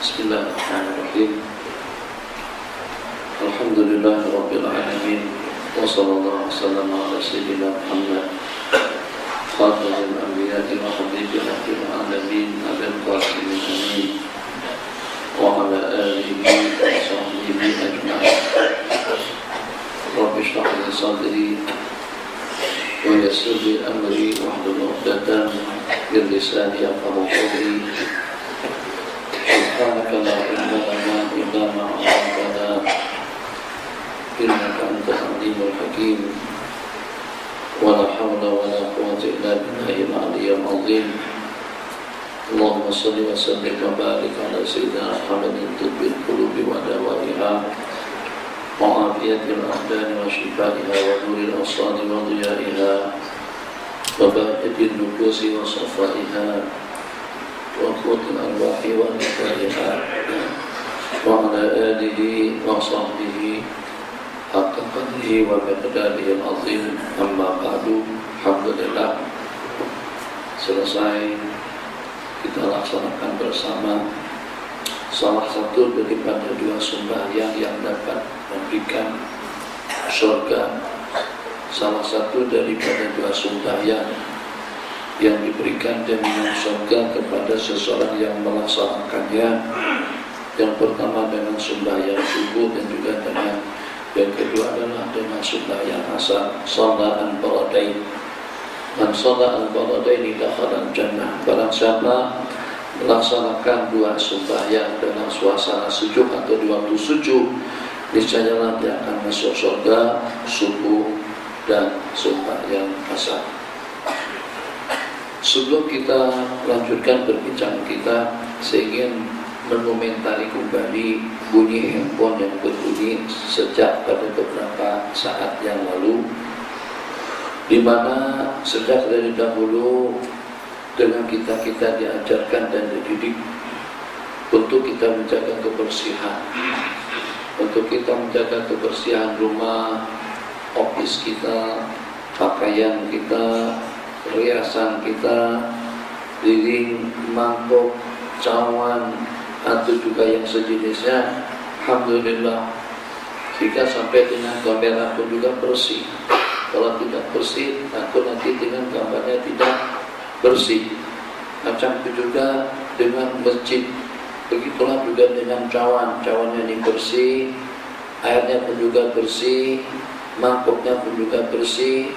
Bismillahirrahmanirrahim. Alhamdulillahirabbil alamin. Wassallallahu wasallam ala sayyidina Muhammad khatamil anbiya'i wa habibil alamin abil qasim amin wa ala alihi wa sahbihi ajma'in. Rabbi shrah li sadri wa yassir li amri wahlul 'uqdatam min lisani yafqahu qawli. Subhanaka la ilma lana illa ma 'allamtana innaka antal alimul hakim. Wa la hawla wa la quwwata illa billahil 'aliyyil 'azim. Allahumma shalli wa sallim wa barik ala sayyidina Muhammadin tibbil qulubi wa dawaiha wa afiyatil abdani wa shifaiha wa nuril awsani wa dhiyaiha wa bahatil nufusi wa safaiha wa qutil arwahi wa nifaiha wa ala alihi wa sahbihi haqqa qadrihi wa miqdarihi al-azim. Amma ba'du. Alhamdulillah, selesai kita laksanakan bersama salah satu daripada dua sembahyang yang dapat memberikan surga. Salah satu daripada dua sembahyang yang diberikan jaminan surga kepada seseorang yang melaksanakannya. Yang pertama dengan sembahyang subuh dan juga dengan yang kedua adalah dengan sembahyang asar. Shalaan baradain. Man shalaan baradain dakhala jannah. Barang siapa melaksanakan dua sembahyang dengan suasana sejuk atau di waktu sejuk, niscayalah dia akan masuk surga, subuh dan sembahyang asar. Sebelum kita lanjutkan perbincangan kita, saya ingin mengomentari kembali bunyi handphone yang berbunyi sejak pada beberapa saat yang lalu, di mana sejak dari dahulu dengan kita diajarkan dan dididik untuk kita menjaga kebersihan, untuk kita menjaga kebersihan rumah, office kita, pakaian kita, perhiasan kita, dinding, mangkok, cawan, atau juga yang sejenisnya. Alhamdulillah, jika sampai dengan kamera pun juga bersih. Kalau tidak bersih, takut nanti dengan gambarnya tidak bersih. Macam itu juga dengan masjid, begitulah juga dengan cawannya ini bersih, airnya pun juga bersih, mangkoknya pun juga bersih,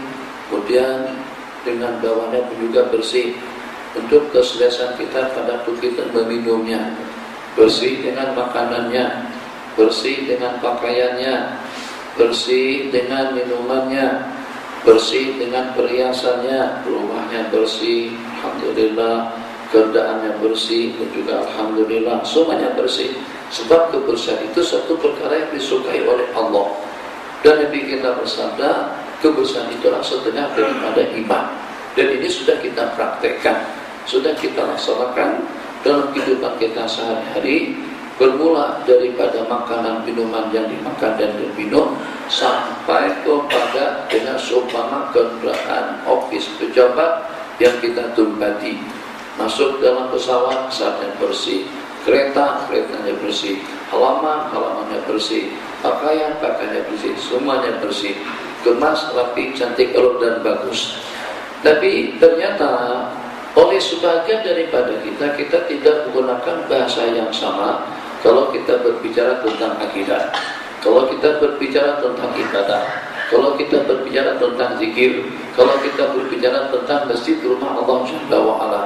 kemudian dengan bawahnya pun juga bersih. Untuk keselesaan kita pada waktu kita meminumnya, bersih dengan makanannya, bersih dengan pakaiannya, bersih dengan minumannya, bersih dengan perhiasannya, rumahnya bersih, alhamdulillah, keadaannya bersih, dan juga alhamdulillah semuanya bersih. Sebab kebersihan itu satu perkara yang disukai oleh Allah. Dan Nabi kita bersabda, kebersihan itulah setengah daripada iman. Dan ini sudah kita praktekkan, sudah kita laksanakan dalam kehidupan kita sehari-hari, bermula daripada makanan minuman yang dimakan dan diminum sampai kepada dengan seumpama kendaraan office pejabat yang kita tumpati. Masuk dalam pesawat, saatnya bersih, keretanya bersih, halamannya bersih, pakaiannya bersih, semuanya bersih, kemas, rapi, cantik, elok dan bagus. Tapi ternyata oleh sebagian daripada kita tidak menggunakan bahasa yang sama kalau kita berbicara tentang akidah, kalau kita berbicara tentang ibadah, kalau kita berbicara tentang zikir, kalau kita berbicara tentang masjid rumah Allah Jalla wa'ala.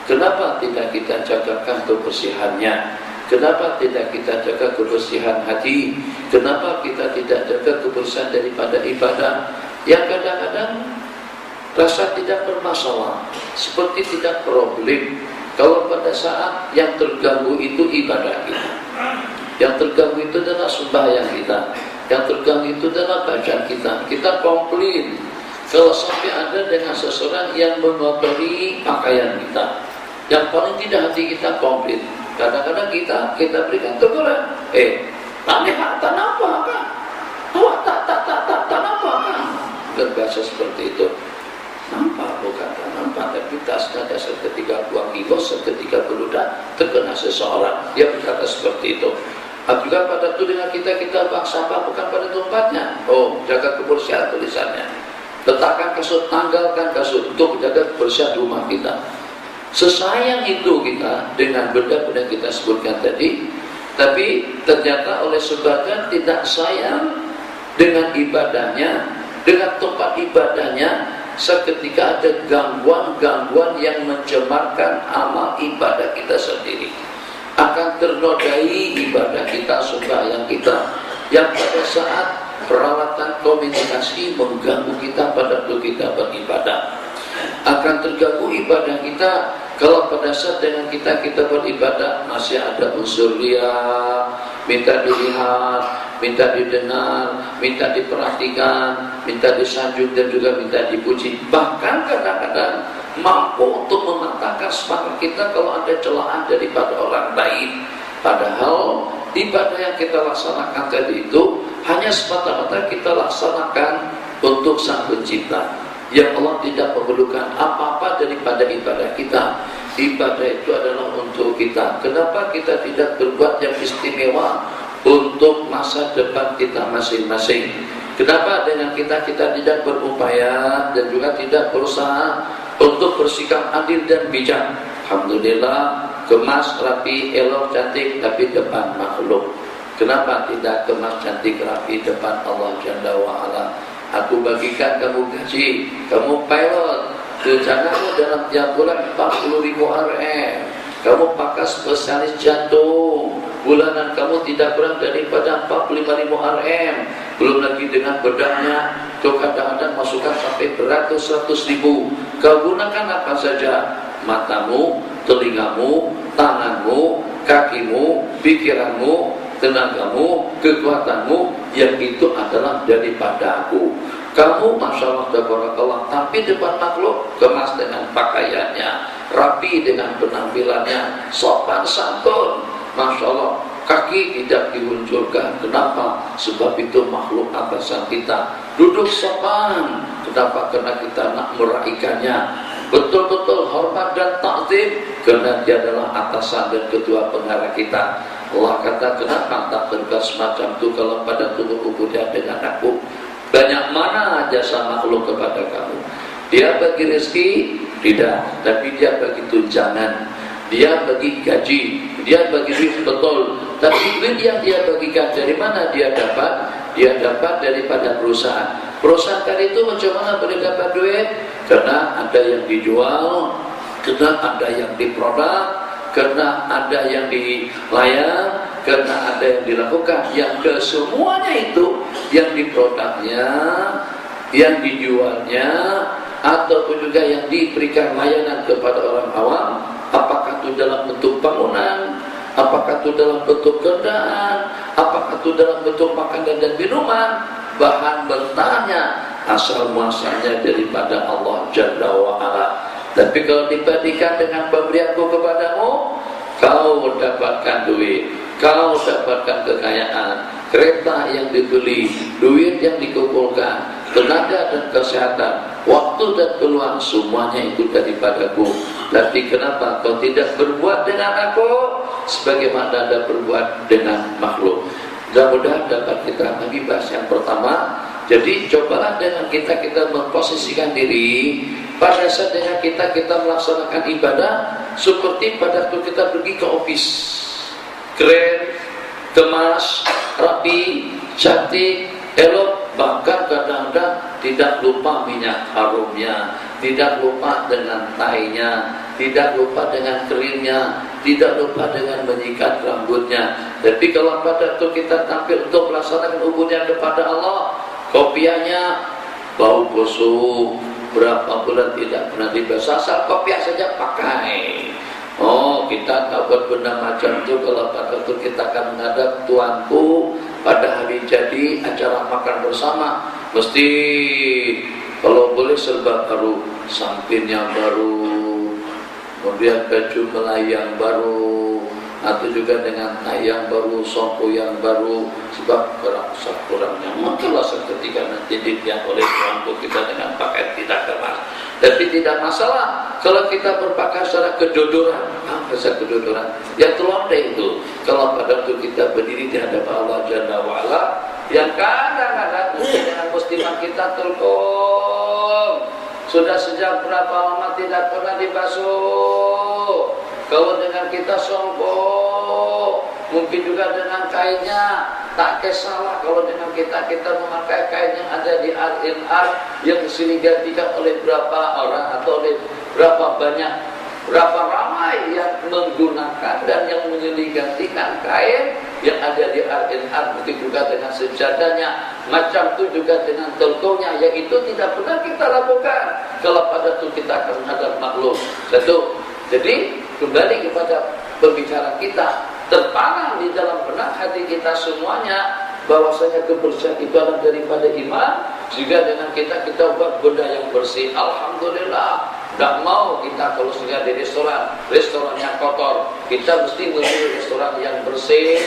Kenapa tidak kita jagakan kebersihannya? Kenapa tidak kita jaga kebersihan hati? Kenapa kita tidak jaga kebersihan daripada ibadah yang kadang-kadang rasa tidak bermasalah, seperti tidak problem kalau pada saat yang terganggu itu ibadah kita, yang terganggu itu adalah sembahyang kita, yang terganggu itu adalah bacaan kita. Kita komplain kalau sampai ada dengan seseorang yang mengotori pakaian kita, yang paling tidak hati kita komplain. Kadang-kadang kita berikan teguran, tanah apa kan? Awak tak apa kan? Dan bahasa seperti itu. Nampak berkata, nampak, tapi tasnya seketika buang kibos, seketika beludak terkena seseorang. Dia berkata seperti itu. Juga pada itu dengan kita buang sampah bukan pada tempatnya. Oh, jaga kebersihan tulisannya. Letakkan kasut, tanggalkan kasut untuk jaga kebersihan rumah kita. Sesayang itu kita dengan benda-benda yang kita sebutkan tadi, tapi ternyata oleh sebagian tidak sayang dengan ibadahnya, dengan tempat ibadahnya, seketika ada gangguan-gangguan yang mencemarkan amal ibadah kita sendiri. Akan ternodai ibadah kita, sembahyang kita, yang pada saat peralatan komunikasi mengganggu kita pada waktu kita beribadah. Akan terganggu ibadah kita kalau pada saat dengan kita beribadah masih ada unsur riya, minta dilihat, minta didengar, minta diperhatikan, minta disanjung dan juga minta dipuji. Bahkan kadang-kadang mampu untuk mematahkan semangat kita kalau ada celaan daripada orang lain. Padahal ibadah yang kita laksanakan tadi itu hanya semata-mata kita laksanakan untuk Sang Pencipta, yang Allah tidak memerlukan apa-apa daripada ibadah kita. Ibadah itu adalah untuk kita. Kenapa kita tidak berbuat yang istimewa untuk masa depan kita masing-masing? Kenapa dengan kita tidak berupaya dan juga tidak berusaha untuk bersikap adil dan bijak? Alhamdulillah, kemas, rapi, elok, cantik, tapi depan makhluk. Kenapa tidak kemas, cantik, rapi depan Allah Jalla wa'ala? Aku bagikan kamu gaji, kamu pilot, tunjanganmu dalam tiap bulan 40.000 Rm. Kamu pakai spesialis jantung, bulanan kamu tidak kurang daripada 45.000 Rm. Belum lagi dengan bedahnya, itu kadang-kadang masukkan sampai beratus-ratus ribu. Kau gunakan apa saja? Matamu, telingamu, tanganmu, kakimu, pikiranmu, tenagamu, kekuatanmu, yang itu adalah daripada aku. Kamu Masya Allah, tabarakallah, tapi depan makhluk kemas dengan pakaiannya, rapi dengan penampilannya, sopan santun, Masya Allah. Kaki tidak diluncurkan. Kenapa? Sebab itu makhluk atasan kita. Duduk sopan. Kenapa? Karena kita nak meraihkannya. Betul-betul hormat dan takzim, karena dia adalah atasan dan ketua pengarah kita. Allah kata, kenapa tak tegas semacam itu kalau pada tubuhku dia dengan aku? Banyak mana jasa makhluk kepada kamu? Dia bagi rezeki? Tidak, tapi dia bagi tunjangan, dia bagi gaji, dia bagi duit, betul. Tapi duit yang dia bagikan dari mana dia dapat? Dia dapat daripada perusahaan. Perusahaan tadi itu macam mana boleh dapat duit? Karena ada yang dijual, karena ada yang diproduk, karena ada yang dilayar, karena ada yang dilakukan. Yang kesemuanya itu, yang diproduknya, yang dijualnya, ataupun juga yang diberikan layanan kepada orang awam, apakah itu dalam bentuk bangunan, apakah itu dalam bentuk kendaraan, apakah itu dalam bentuk makanan dan minuman, bahan mentahnya asal muasalnya daripada Allah Jalla wa'ala. Tapi kalau dibandingkan dengan pemberianku kepadamu, kau dapatkan duit, kau dapatkan kekayaan, kereta yang dibeli, duit yang dikumpulkan, tenaga dan kesehatan, waktu dan peluang, semuanya itu daripadaku. Tapi kenapa kau tidak berbuat dengan aku sebagaimana Anda berbuat dengan makhluk? Mudah-mudahan dapat kita bagi bahas yang pertama. Jadi cobalah dengan kita memposisikan diri pada saat dengan kita melaksanakan ibadah seperti pada waktu kita pergi ke office, keren, kemas, rapi, cantik, elok, bahkan kadang-kadang tidak lupa minyak harumnya, tidak lupa dengan tainya, tidak lupa dengan krimnya, tidak lupa dengan menyikat rambutnya. Tapi kalau pada waktu kita tampil untuk melaksanakan ubudiyah kepada Allah, kopiahnya bau busuk, berapa bulan tidak pernah dibasuh, asal kopiah saja pakai. Oh, kita takut benda macam itu kalau pada waktu kita akan menghadap Tuanku pada hari jadi acara makan bersama, mesti kalau boleh serba baru, sampinnya baru, kemudian baju melayang baru, atau juga dengan yang baru, sompo yang baru, sebab kurangnya makinlah seketika nanti dilihat oleh orang kita dengan pakaian tidak kemas. Tapi tidak masalah kalau kita berpakaian secara kedodoran. Apa secara kedodoran? Yang terlontar itu kalau pada waktu kita berdiri di hadapan Allah Jalla wa'ala, yang kadang-kadang dengan muslimah kita terkong sudah sejak berapa lama tidak pernah dibasuh. Kalau dengan kita sompo, mungkin juga dengan kainnya tak kesalah. Kalau dengan kita memakai kain yang ada di al-in'ar yang disini gantikan oleh berapa orang atau oleh berapa banyak, berapa ramai yang menggunakan dan yang gantikan kain yang ada di al-in'ar, mungkin juga dengan sejadahnya, macam itu juga dengan telkonya, yang itu tidak pernah kita lakukan kalau pada itu kita akan menghadap makhluk. Satu. Jadi kembali kepada pembicaraan kita, tertanam di dalam benak hati kita semuanya bahwasanya kebersihan itu adalah daripada iman. Jika dengan kita buat benda yang bersih, alhamdulillah. Tidak mau kita kalau sudah di restoran yang kotor, kita mesti memilih restoran yang bersih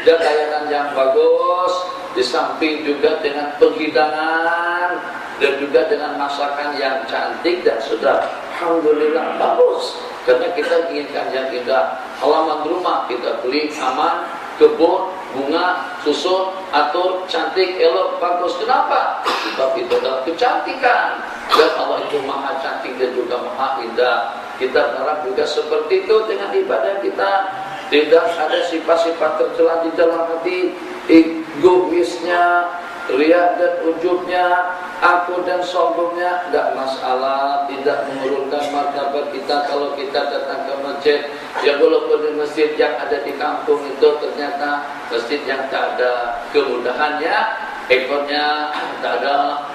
dan layanan yang bagus, di samping juga dengan penghidangan dan juga dengan masakan yang cantik dan sudah alhamdulillah bagus. Karena kita inginkan yang indah. Halaman rumah kita beli aman, kebun, bunga, susun, atur, cantik, elok, bagus. Kenapa? Sebab itu adalah kecantikan. Dan Allah itu maha cantik dan juga maha indah. Kita berharap juga seperti itu dengan ibadah kita. Tidak ada sifat-sifat tercela di dalam hati, egoisnya, riya dan ujubnya, aku dan sombongnya, tidak masalah. Tidak mengurungkan martabat kita kalau kita datang ke masjid. Ya walaupun di masjid yang ada di kampung itu ternyata masjid yang tak ada kemudahannya, ekornya tak ada,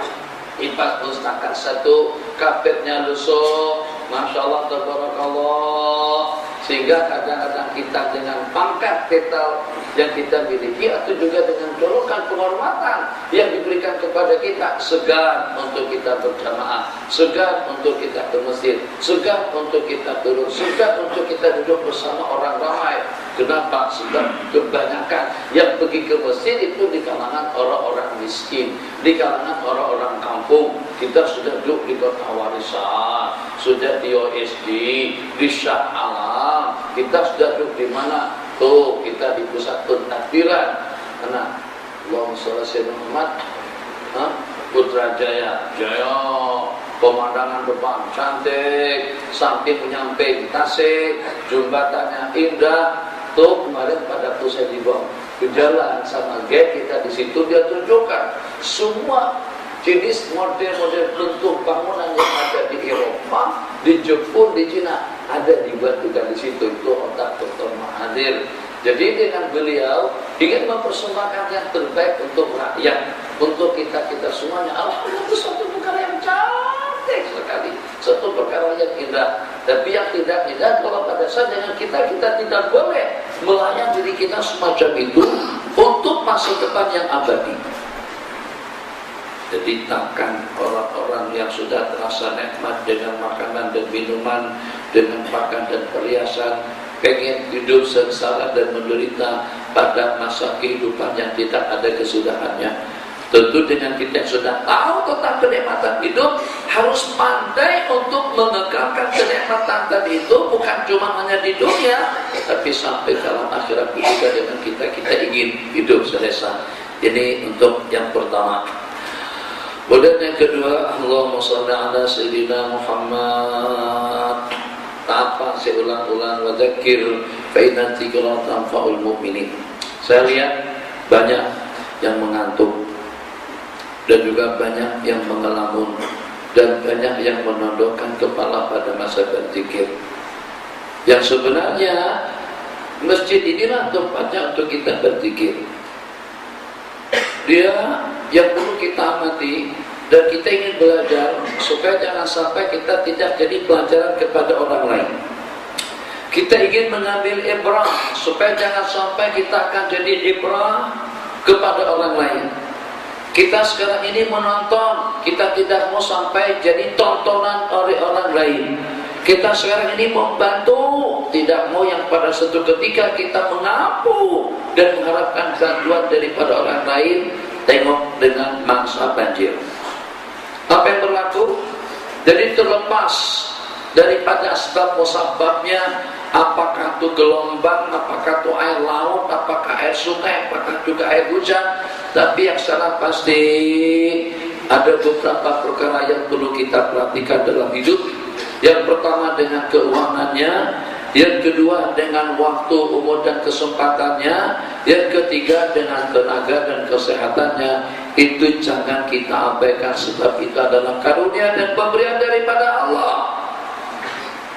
impas pustakan satu, kapetnya lusuh, masya Allah, tabarakallah. Sehingga kadang-kadang kita dengan pangkat titel yang kita miliki atau juga dengan julukan penghormatan yang diberikan kepada kita, segan untuk kita berjamaah, segan untuk kita ke masjid, segan untuk kita turun, segan untuk kita duduk bersama orang ramai. Kenapa? Sebab kebanyakan yang pergi ke masjid itu di kalangan orang-orang miskin, di kalangan orang-orang kampung. Kita sudah duduk di Kota Warisan, sudah di OSD, di Shah Alam, kita sudah duduk di mana? Tuh, kita di pusat pentakbiran. Karena Allahumma sholli ala Muhammad, Putrajaya, Jaya, pemandangan depan cantik, samping menyamping Tasik, jembatannya indah. Tuh kemarin pada waktu saya dibawa ke jalan sama gate kita di situ, dia tunjukkan semua jenis model-model bentuk bangunan yang ada di Eropa, di Jepun, di Cina ada dibuat juga di situ. Itu otak Dr. Mahathir. Jadi dengan beliau ingin mempersembahkan yang terbaik untuk rakyat, untuk kita semuanya. Alhamdulillah, itu suatu perkara yang cantik sekali, suatu perkara yang indah. Tapi yang tidak indah kalau pada saat dengan kita tidak boleh melayani diri kita semacam itu untuk masa depan yang abadi. Jadi takkan orang-orang yang sudah terasa nikmat dengan makanan dan minuman, dengan makan dan perhiasan, pengen hidup sengsara dan menderita pada masa kehidupan yang tidak ada kesudahannya. Tentu dengan kita yang sudah tahu tentang kenikmatan hidup, harus pandai untuk mengekalkan kenikmatan tadi itu, bukan cuma hanya di dunia, tapi sampai dalam akhirat juga dengan kita ingin hidup selesa. Ini untuk yang pertama. Kemudian yang kedua, Allahumma shalli ala sayyidina Muhammad. Apa saya ulang-ulang, wa dzakir fa inna dzikra tanfa'ul mu'minin. Saya lihat banyak yang mengantuk dan juga banyak yang mengelamun dan banyak yang menundukkan kepala pada masa berzikir. Yang sebenarnya masjid inilah tempatnya untuk kita berzikir. Dia yang perlu kita amati dan kita ingin belajar supaya jangan sampai kita tidak jadi pelajaran kepada orang lain. Kita ingin mengambil ibrah supaya jangan sampai kita akan jadi ibrah kepada orang lain. Kita sekarang ini menonton, kita tidak mau sampai jadi tontonan oleh orang lain. Kita sekarang ini membantu, tidak mau yang pada suatu ketika kita mengampu dan mengharapkan bantuan daripada orang lain. Tengok dengan mangsa banjir. Apa yang berlaku? Jadi terlepas daripada asbab musababnya, apakah itu gelombang, apakah itu air laut, apakah air sungai, apakah juga air hujan, tapi yang secara pasti ada beberapa perkara yang perlu kita perhatikan dalam hidup. Yang pertama dengan keuangannya, yang kedua dengan waktu, umur dan kesempatannya, yang ketiga dengan tenaga dan kesehatannya. Itu jangan kita abaikan, sebab itu adalah karunia dan pemberian daripada Allah.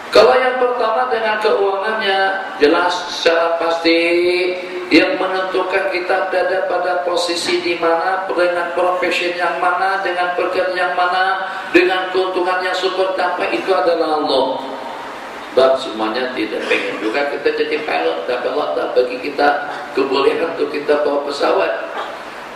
Kalau yang pertama dengan keuangannya, jelas secara pasti yang menentukan kita berada pada posisi di mana, dengan profesi yang mana, dengan pekerjaan yang mana, dengan keuntungan yang seperti apa, itu adalah Allah. Sebab semuanya tidak pengen juga kita jadi pilot, tapi Allah tak bagi kita kebolehan untuk kita bawa pesawat.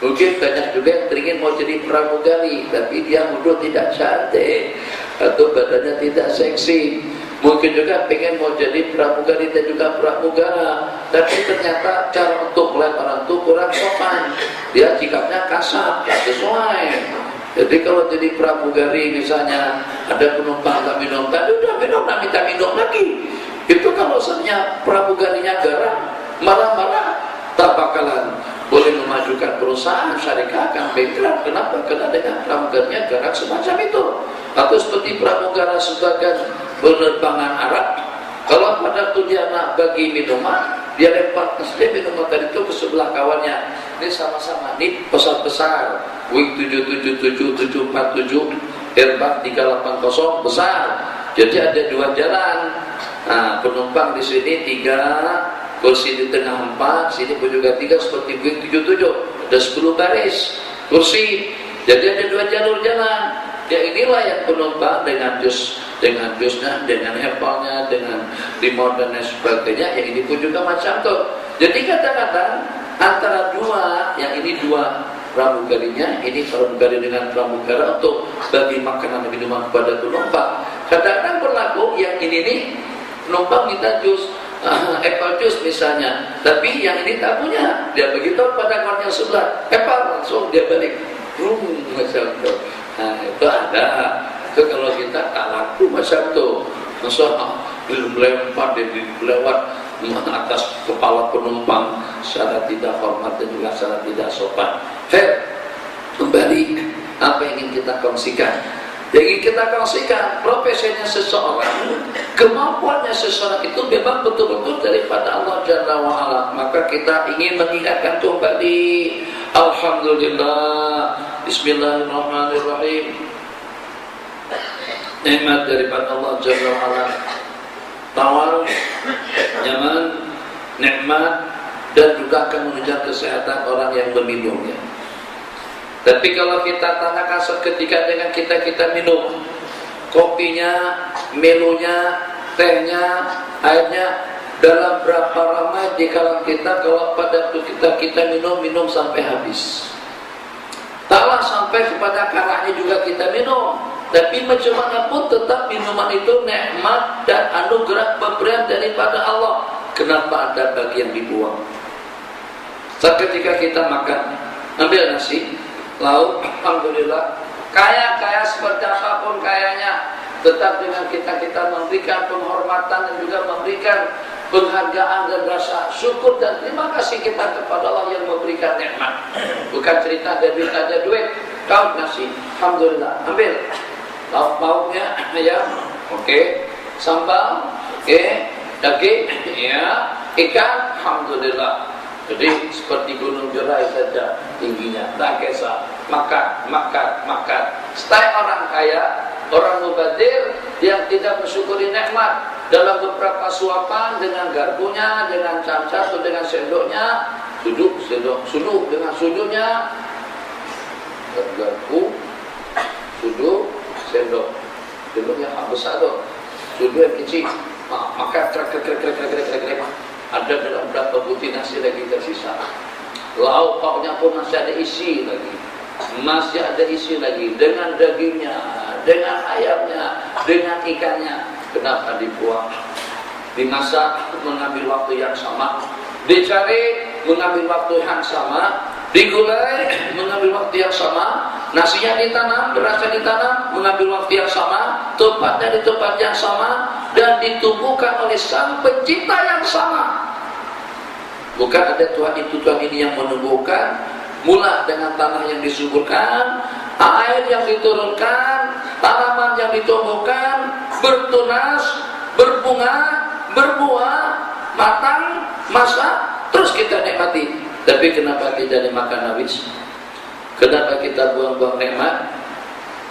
Mungkin banyak juga yang teringin mau jadi pramugari, tapi dia mudah tidak cantik atau badannya tidak seksi. Mungkin juga pengen mau jadi pramugari dan juga pramugara, tapi ternyata cara untuk melihat orang itu kurang sopan. Dia sikapnya kasar, tidak sesuai. Jadi kalau jadi pramugari misalnya ada penumpang tak minum, tadi udah minum, tak minta minum lagi. Itu kalau sebenarnya pramugarinya garang, marah-marah, tak bakalan boleh memajukan perusahaan, syarikat akan bangkrut. Kenapa? Karena dengan pramugarinya garang semacam itu. Atau seperti pramugara sebagai penerbangan Arab, kalau pada tu dia nak bagi minuman, dia lempar minuman tadi itu ke sebelah kawannya. Ini sama-sama, ini pesawat besar, Boeing 777-747, Airbus 380 besar. Jadi ada dua jalan. Nah, penumpang di sini 3, kursi di tengah 4, sini pun juga 3 seperti Boeing 77. Ada 10 baris kursi. Jadi ada dua jalur jalan. Ya inilah yang penumpang dengan jusnya, dengan hepalnya, dengan remote dan lain sebagainya. Yang ini pun juga macam itu. Jadi kadang-kadang antara dua, yang ini dua pramugarinya, ini pramugari dengan pramugara untuk bagi makanan dan minuman kepada penumpang. Kadang-kadang berlaku yang ini nih penumpang minta jus, apple juice misalnya, tapi yang ini tak punya. Dia beritahu pada kawan yang sebelah, apple, langsung dia balik. Macam itu. Nah itu ada. Itu kalau kita tak laku macam itu, masa melempar dan lewat atas kepala penumpang secara tidak hormat dan juga secara tidak sopan. Kembali apa yang ingin kita kongsikan. Yang ingin kita kongsikan, profesinya seseorang, kemampuannya seseorang itu memang betul-betul daripada Allah Jalla wa'ala. Maka kita ingin mengingatkan kembali, alhamdulillah, bismillahirrahmanirrahim, nikmat daripada Allah Jalla wa'ala, tawar, nyaman, nikmat, dan juga akan menunjang kesehatan orang yang meminumnya. Tapi kalau kita tanyakan seketika dengan kita minum kopinya, melunya, tehnya, airnya, dalam berapa lama di kalangan kita kalau pada waktu kita minum sampai habis. Taklah sampai kepada karaknya juga kita minum. Tapi macam mana pun tetap minuman itu nikmat dan anugerah pemberian daripada Allah. Kenapa ada bagian dibuang? Saat ketika kita makan, ambil nasi, lauk, alhamdulillah, kaya seperti apapun kayanya, tetap dengan kita memberikan penghormatan dan juga memberikan penghargaan dan rasa syukur dan terima kasih kita kepada Allah yang memberikan nikmat. Bukan cerita ada duit, kau nasi, alhamdulillah, ambil lauk pauknya, ya, oke, sambal, oke, daging, ya, ikan, alhamdulillah. Jadi seperti gunung Jerai saja tingginya, tak kisah, makan. Style orang kaya, orang mubadir yang tidak mensyukuri nikmat dalam beberapa suapan dengan garpunya, dengan cangkir atau dengan sendoknya, suduk dengan suduknya, garpu, suduk, sendoknya besar tuh, suduk yang kecil, makan krek. Ada dalam berapa butir nasi lagi tersisa. Lauk pauknya pun masih ada isi lagi. Masih ada isi lagi. Dengan dagingnya, dengan ayamnya, dengan ikannya. kenapa dibuang? Dimasak mengambil waktu yang sama, dicari mengambil waktu yang sama, digulai mengambil waktu yang sama, nasinya ditanam, berasnya ditanam, mengambil waktu yang sama, tempatnya di tempat yang sama, dan ditumbuhkan oleh sang pencipta yang sama. Bukan ada Tuhan itu Tuhan ini yang menumbuhkan, mula dengan tanah yang disuburkan, air yang diturunkan, tanaman yang ditumbuhkan, bertunas, berbunga, berbuah, matang, masak, terus kita nikmati. Tapi kenapa kita dimakan habis? Kenapa kita buang-buang nikmat?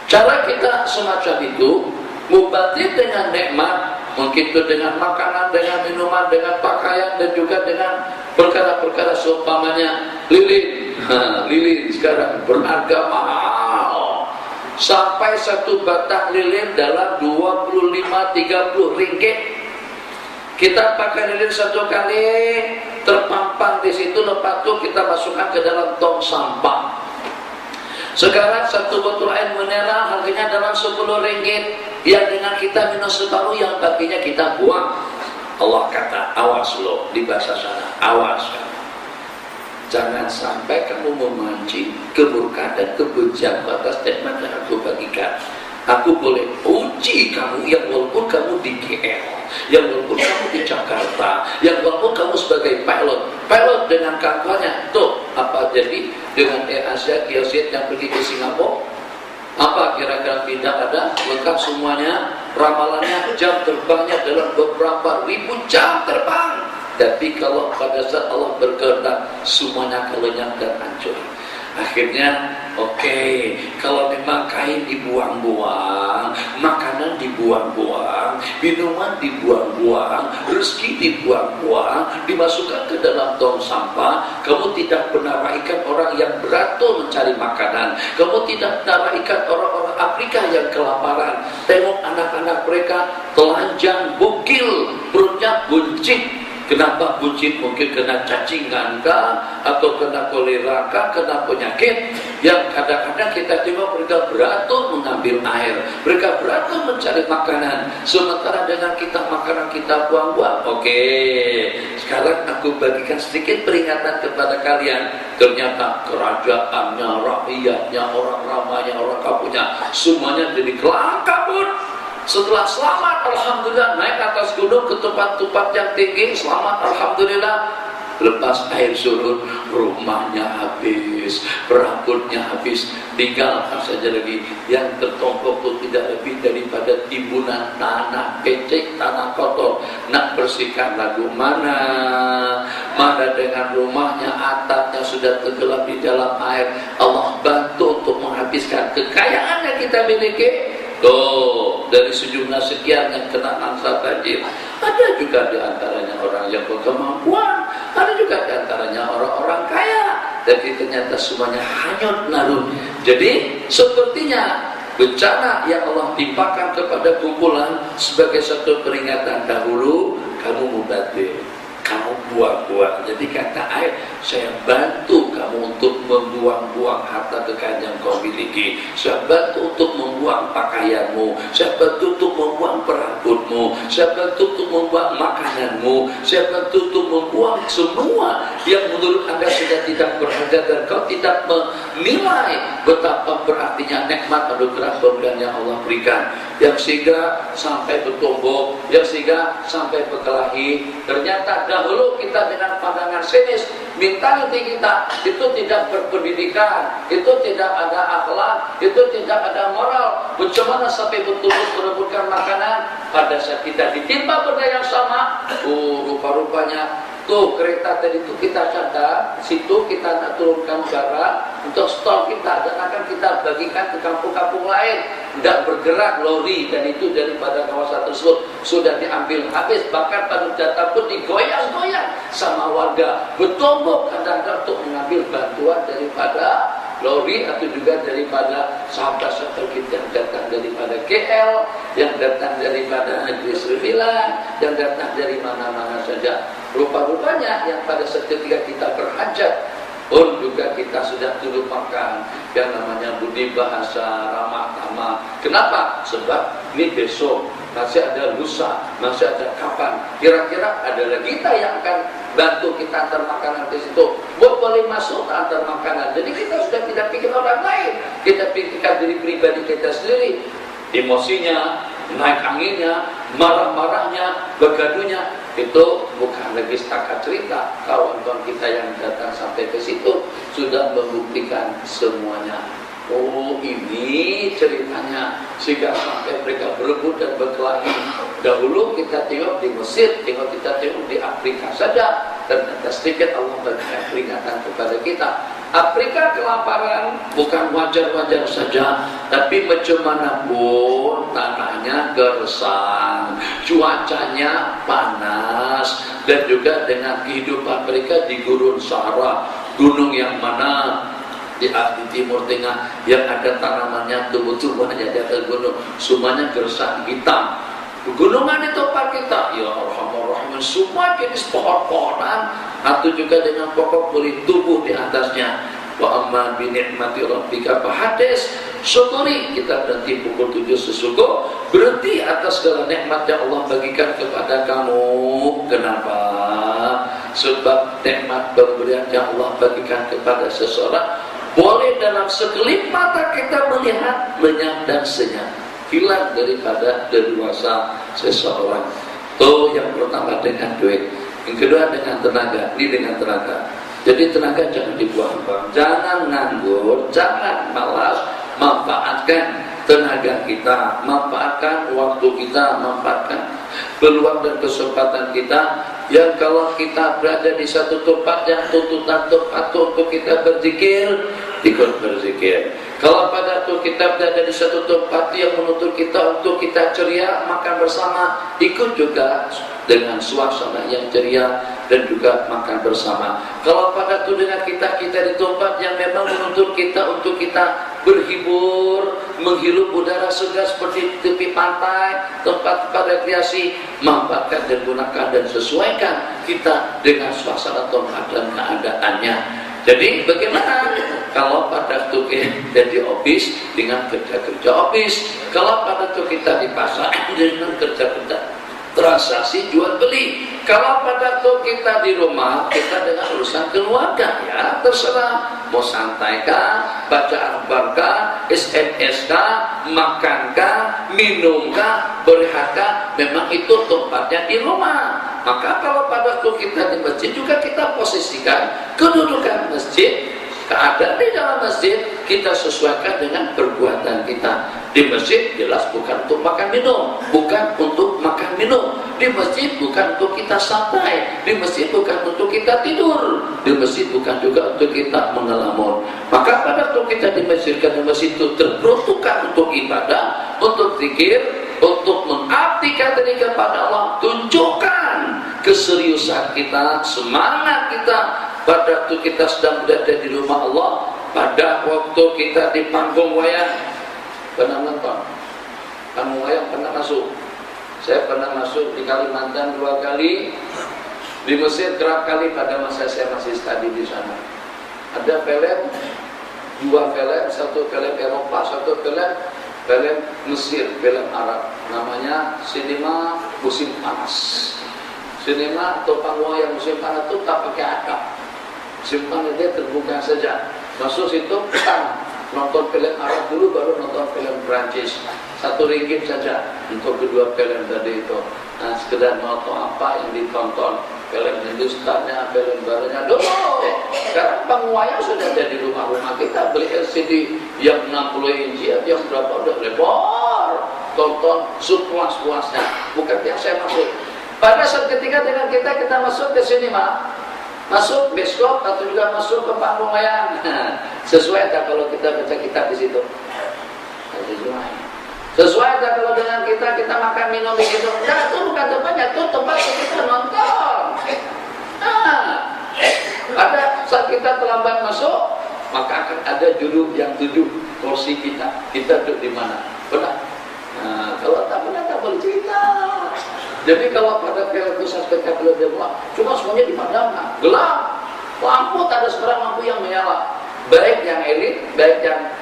Cara kita semacam itu, mubazir dengan nikmat, mungkin itu dengan makanan, dengan minuman, dengan pakaian, dan juga dengan perkara-perkara seumpamanya lilin. Lilin sekarang berharga mahal. Sampai satu batang lilin dalam 25-30 ringgit. Kita pakai lilin satu kali, terpampang di situ, lepas itu kita masukkan ke dalam tong sampah. Sekarang satu botol air mineral harganya dalam 10 ringgit, yang dengan kita minum separuh, yang baginya kita buang. Allah kata, awas lo, di bahasa sana, awas. Jangan sampai kamu memancing kemurkaan dan kebencian atas nikmat yang aku bagikan. Aku boleh uji kamu, yang walaupun kamu di KL, yang walaupun kamu di Jakarta, yang walaupun kamu sebagai pilot dengan kapalnya. Tuh, apa jadi dengan Air Asia Kiyosit yang pergi ke Singapura? Apa kira-kira tidak ada? Lengkap semuanya, ramalannya, jam terbangnya dalam beberapa ribu jam terbang. Tapi kalau pada saat Allah berkehendak, semuanya lenyap dan hancur. Akhirnya, kalau memang kain dibuang-buang, makanan dibuang-buang, minuman dibuang-buang, rezeki dibuang-buang, dimasukkan ke dalam tong sampah. Kamu tidak pernah ikan orang yang beratur mencari makanan. Kamu tidak pernah ikan orang-orang Afrika yang kelaparan. Tengok anak-anak mereka telanjang, bugil, perutnya buncit. Kenapa buncit? Mungkin kena cacingan kah, atau kena kolera kah, kena penyakit. Yang kadang-kadang kita tengok mereka beratur mengambil air, mereka beratur mencari makanan, sementara dengan kita makanan kita buang-buang. Sekarang aku bagikan sedikit peringatan kepada kalian. Ternyata kerajaannya, rakyatnya, orang ramanya, orang kampungnya, semuanya jadi kelang kabut. Setelah selamat, alhamdulillah, naik atas gunung ke tempat-tempat yang tinggi, selamat, alhamdulillah. Lepas air surut, rumahnya habis, perabotnya habis, tinggal apa saja lagi yang tertompok itu tidak lebih daripada timbunan tanah becek, tanah kotor. Nak bersihkan lagu mana dengan rumahnya, atapnya sudah tenggelam di dalam air. Allah bantu untuk menghabiskan kekayaan yang kita miliki. Dari sejumlah sekian yang kena angsa banjir, ada juga di antaranya orang yang berkemampuan, ada juga di antaranya orang-orang kaya, tapi ternyata semuanya hanyut narut. Jadi sepertinya bencana yang Allah timpakan kepada kumpulan sebagai satu peringatan dahulu, kamu mubazir, kamu buang-buang. Jadi kata air, saya bantu kamu untuk membuang-buang harta kekayaan yang kau miliki. Saya bantu untuk membuang pakaianmu. Saya bantu untuk membuang perabotmu. Saya bantu untuk membuang makananmu. Saya bantu untuk membuang semua yang menurut Anda sudah tidak berharga dan kau tidak menilai betapa berartinya nikmat anugerah pemberian yang Allah berikan. Yang sehingga sampai bertumbuh, yang sehingga sampai berkelahi. Ternyata dahulu kita dengan pandangan sinis, mentaliti kita itu tidak berpendidikan, itu tidak ada akhlak, itu tidak ada moral. Bagaimana sampai betul-betul merebutkan makanan pada saat kita ditimpa benda yang sama? Rupa-rupanya tuh kereta tadi itu kita catat, situ kita nak turunkan barang untuk stok kita dan akan kita bagikan ke kampung-kampung lain. Tidak bergerak lori, dan itu daripada kawasan tersebut sudah diambil habis, bahkan pariwisata pun digoyang-goyang sama warga. Bertombok kadang-kadang untuk mengambil bantuan daripada lori atau juga daripada sahabat-sahabat kita yang datang daripada KL, yang datang daripada Negeri Sembilan, yang datang dari mana-mana saja. Rupa-rupanya yang pada ketika kita berhajat pun juga kita sudah dulu makan yang namanya budi bahasa, ramah tamah. Kenapa? Sebab ini besok masih ada lusa, masih ada kapan. Kira-kira adalah kita yang akan bantu kita antar makanan di situ. Boleh masuk antar makanan. Jadi kita sudah tidak pikir orang lain, kita pikirkan diri pribadi kita sendiri. Emosinya, naik anginnya, marah-marahnya, begaduhnya, itu bukan lagi setakat cerita. Kawan-kawan kita yang datang sampai ke situ sudah membuktikan semuanya. Oh, ini ceritanya, sehingga sampai mereka berebut dan berkelahi. Dahulu kita tengok di Mesir, kita tengok di Afrika saja, dan sedikit Allah berikan peringatan kepada kita. Afrika kelaparan bukan wajar-wajar saja, tapi macam mana pun tanahnya gersang, cuacanya panas, dan juga dengan kehidupan mereka di gurun Sahara, gunung yang mana di timur tengah yang ada tanamannya, tumbuh-tumbuhannya di atas gunung, semuanya gersang hitam. Pegunungan di tempat kita, ya Alhamdulillah, semua jenis pohon-pohonan atau juga dengan pokok beri tumbuh di atasnya. Wa amma bi ni'mati rabbika fahadis. Syukuri, kita berhenti pukul 7 sesuku, berhenti atas segala nikmat yang Allah bagikan kepada kamu. Kenapa? Sebab nikmat pemberian yang Allah bagikan kepada seseorang boleh dalam sekelip mata kita melihat lenyap dan senyap, hilang daripada leluasa seseorang. Itu yang pertama dengan duit, yang kedua dengan tenaga. Ini dengan tenaga. Jadi tenaga jangan dibuang-buang, jangan nganggur, jangan malas. Manfaatkan tenaga kita, manfaatkan waktu kita, manfaatkan peluang dan kesempatan kita. Yang kalau kita berada di satu tempat yang tuntutan tempat untuk kita berzikir, ikut berzikir. Kalau pada waktu kita berada di satu tempat yang menuntut kita untuk kita ceria, makan bersama, ikut juga dengan suasana yang ceria dan juga makan bersama. Kalau pada waktu dengan kita di tempat yang memang menuntut kita untuk kita berhibur, menghirup udara segar seperti tepi pantai, tempat-tempat rekreasi, manfaatkan dan gunakan dan sesuaikan kita dengan suasana tempat dan keadaannya. Jadi bagaimana kalau pada waktu kita di office dengan kerja-kerja office, kalau pada waktu kita di pasar dengan kerja-kerja transaksi jual beli, kalau pada waktu kita di rumah kita dengan urusan keluarga, ya terserah mau santai kah, baca akhbar kah, SMS kah, makan kah, minum kah, berehat kah, memang itu tempatnya di rumah. Maka kalau pada waktu kita di masjid juga kita posisikan kedudukan masjid, keadaan di dalam masjid kita sesuaikan dengan perbuatan kita. Di masjid jelas bukan untuk makan minum, bukan untuk makan minum. Di masjid bukan untuk kita santai, di masjid bukan untuk kita tidur, di masjid bukan juga untuk kita mengelamun. Maka pada waktu kita di masjid, karena masjid itu terperuntukkan untuk ibadah, untuk zikir, untuk mengabdikan diri kepada Allah. Tunjukkan keseriusan kita, semangat kita pada waktu kita sedang berada di rumah Allah, pada waktu kita di panggung wayang. Pernah nonton panggung wayang, pernah masuk. Saya pernah masuk di Kalimantan 2 kali, di Mesir kerap kali pada masa saya masih studi di sana. Ada film, 2 film, satu film Eropa, satu film Mesir, film Arab, namanya Sinema Musim Panas. Sinema atau panggung wayang musim panas itu tak pakai atap, simpan dia terbuka saja. Masuk situ, nonton film Arab dulu, baru nonton film Prancis. 1 ringgit saja untuk kedua film tadi itu. Nah, sekedar nonton apa yang ditonton, film Hindustannya, film barunya dulu. Sekarang panggung wayang sudah ada di rumah-rumah kita. Beli LCD yang 60 inci atau yang berapa udah lebar, tonton sepuas-puasnya. Bukan yang saya maksud. Pada saat ketika dengan kita masuk ke sinema, masuk bioskop atau juga masuk ke panggung wayang, sesuai tak kalau kita baca kitab di situ? Sesuai tak kalau dengan kita makan minum di situ? Nah, itu bukan tempatnya, itu tempat kita nonton. Pada saat kita terlambat masuk, maka akan ada judul yang 7 kursi kita duduk di mana? Benar? Nah, kalau tak benar tak boleh cerita. Jadi kalau pada film pusat spektakuler Dewa, cuma semuanya dipadamkan, gelap, lampu tak ada sekarang lampu yang menyala. Baik yang elit, baik yang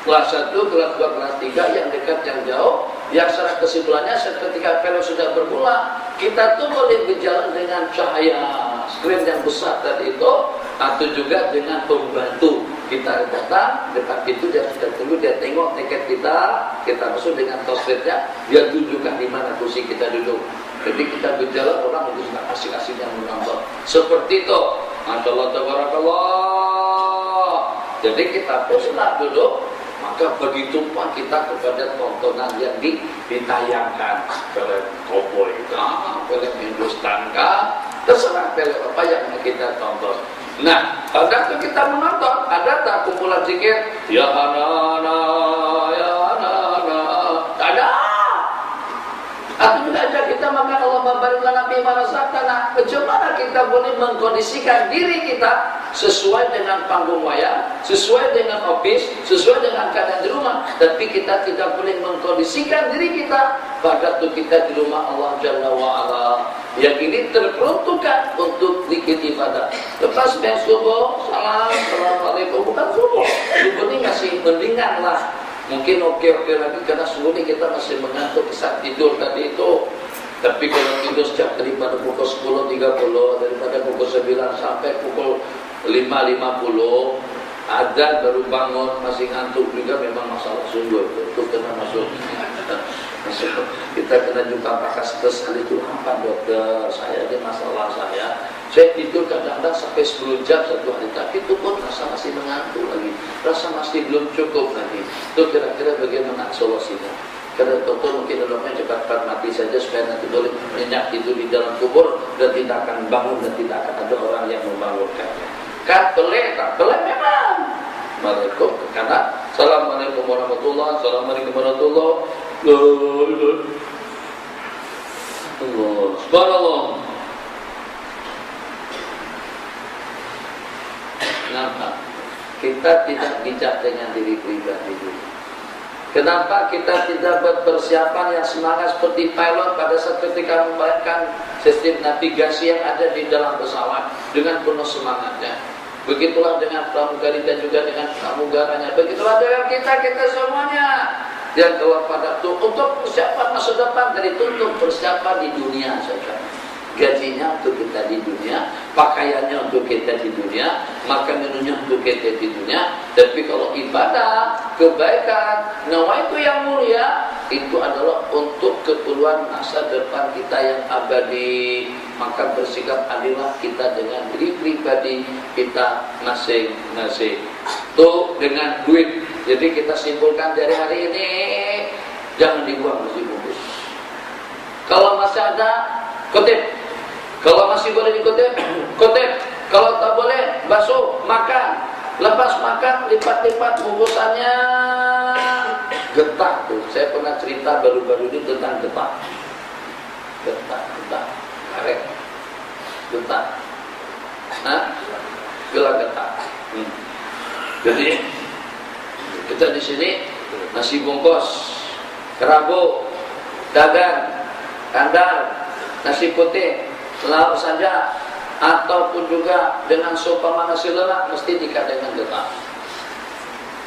kelas 1, kelas 2, kelas 3, yang dekat, yang jauh, yang secara kesimpulannya ketika pelek sudah bermula, kita tuh boleh berjalan dengan cahaya screen yang besar tadi itu, atau juga dengan pembantu. Kita datang depan pintu, dia sudah tunggu, dia tengok tiket kita masuk dengan tosletnya, dia tunjukkan di mana kursi kita duduk. Jadi kita berjalan, orang itu sudah asik-asik yang menonton. Seperti itu. Masya Allah, tabarakallah. Jadi kita pun sudah duduk, maka begitu pun kita kepada tontonan yang ditayangkan. Film cowboy kah, film Hindustan kah, terserah film apa yang kita tonton. Nah, pada waktu kita menonton, ada tak kumpulan zikir? Ya Hanana, ya Hanana. Ada. Atau juga aja kita makan Allah barik lana fi ma razaqtana. Bagaimana kita boleh mengkondisikan diri kita sesuai dengan panggung wayang, sesuai dengan office, sesuai dengan keadaan di rumah, tapi kita tidak boleh mengkondisikan diri kita pada waktu kita di rumah Allah Jalla wa'ala. Yang ini terperuntukkan untuk zikir ibadah. Lepas main subuh, assalamualaikum, bukan subuh. Subuh ini masih mendingan lah. Mungkin oke lagi karena subuh ini kita masih mengantuk saat tidur tadi itu. Tapi kalau tidur sejak daripada pukul 10.30, daripada pukul 9 sampai pukul 5.50, adzan baru bangun masih ngantuk juga, memang masalah sungguh itu kena masuk. Kita kena jumpa pakar spesialis itu, apa dokter, saya ini masalah saya tidur kadang-kadang sampai 10 jam satu hari, tapi itu pun rasa masih mengantuk lagi, rasa masih belum cukup lagi. Itu kira-kira bagaimana solusinya? Karena dokter mungkin dokternya cepat-cepat mati saja supaya nanti boleh nyenyak itu di dalam kubur dan tidak akan bangun dan tidak akan ada orang yang membangunkannya. Kan boleh, tak boleh memang. Assalamualaikum ke kanan. Assalamualaikum warahmatullahi wabarakatuh. Assalamualaikum warahmatullahi wabarakatuh. Subhanallah. Kenapa? Kita tidak bijak dengan diri pribadi dulu. Kenapa kita tidak berpersiapan yang semangat seperti pilot pada saat ketika membayangkan sistem navigasi yang ada di dalam pesawat dengan penuh semangatnya. Begitulah dengan pramugari dan juga dengan pramugaranya. Begitulah dengan kita semuanya yang keluar pada itu untuk persiapan masa depan, dari itu untuk persiapan di dunia saja. Gajinya untuk kita di dunia, pakaiannya untuk kita di dunia, makan minunya untuk kita di dunia. Tapi kalau ibadah, kebaikan, nawaitu yang mulia, itu adalah untuk keperluan masa depan kita yang abadi. Maka bersikap adillah kita dengan diri pribadi kita masing-masing. Itu dengan duit. Jadi kita simpulkan dari hari ini, jangan dibuang nasi bungkus. Kalau masih ada, kutip. Kalau masih boleh dikutip, kutip. Kalau tak boleh, basuh, makan. Lepas makan, lipat-lipat bungkusannya. Getah tuh. Saya pernah cerita baru-baru ini tentang getah. Getah. Karet. Getah. Nah, gelang getah. Jadi kita di sini nasi bungkus, kerabu, dagang, kandar, nasi putih, lauk saja, ataupun juga dengan sopama nasi lemak mesti diikat dengan getah.